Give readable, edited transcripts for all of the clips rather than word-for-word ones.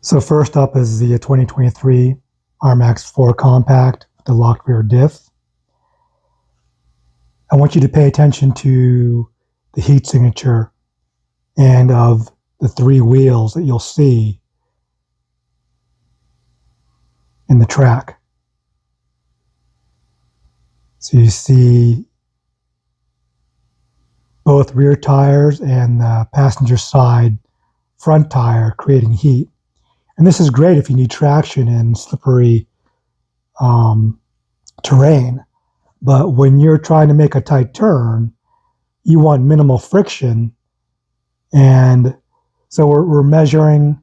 So first up is the 2023 RMAX 4 Compact with the locked rear diff. I want you to pay attention to the heat signature and of the three wheels that you'll see in the track. So you see both rear tires and the passenger side front tire creating heat. And this is great if you need traction in slippery terrain. But when you're trying to make a tight turn, you want minimal friction. And so we're measuring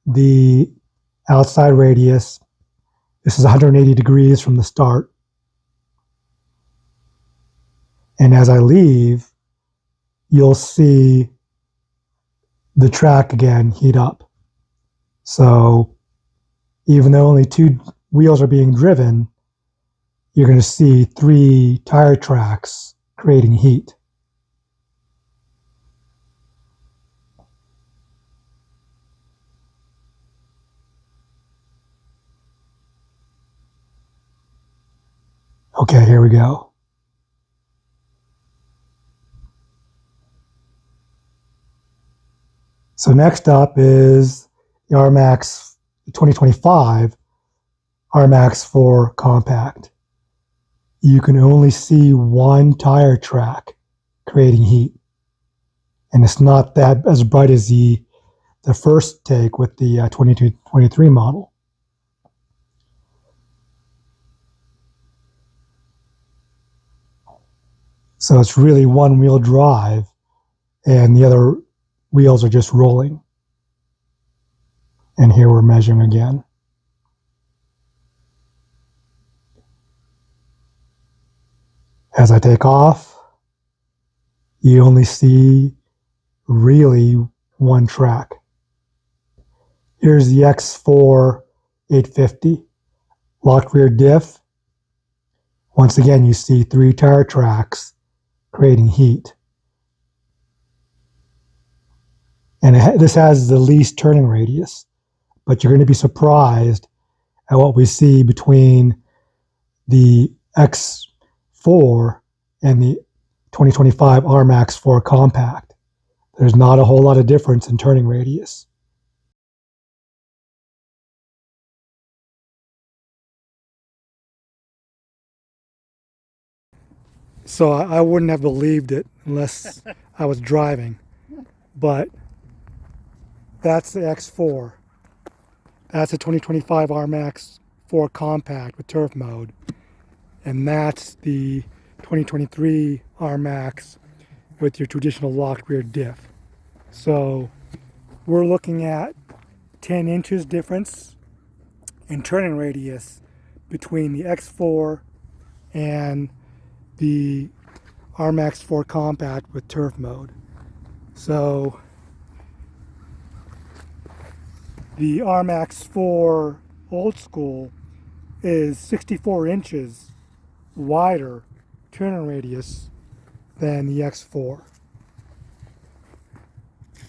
the outside radius. This is 180 degrees from the start. And as I leave, you'll see the track again heat up. So even though only two wheels are being driven, you're going to see three tire tracks creating heat. Okay, here we go. So next up is the RMAX 2025 RMAX 4 Compact. You can only see one tire track creating heat. And it's not that as bright as the first take with the 22-23 model. So it's really one wheel drive and the other wheels are just rolling. And here we're measuring again. As I take off, you only see really one track. Here's the X4 850 locked rear diff. Once again, you see three tire tracks creating heat. And this has the least turning radius, but you're going to be surprised at what we see between the X4 and the 2025 RMAX 4 Compact. There's not a whole lot of difference in turning radius. So I wouldn't have believed it unless I was driving, but that's the X4. That's a 2025 RMAX 4 Compact with turf mode. And that's the 2023 RMAX with your traditional locked rear diff. So we're looking at 10 inches difference in turning radius between the X4 and the RMAX 4 Compact with turf mode. So the RMAX 4 old school is 64 inches wider turning radius than the X4.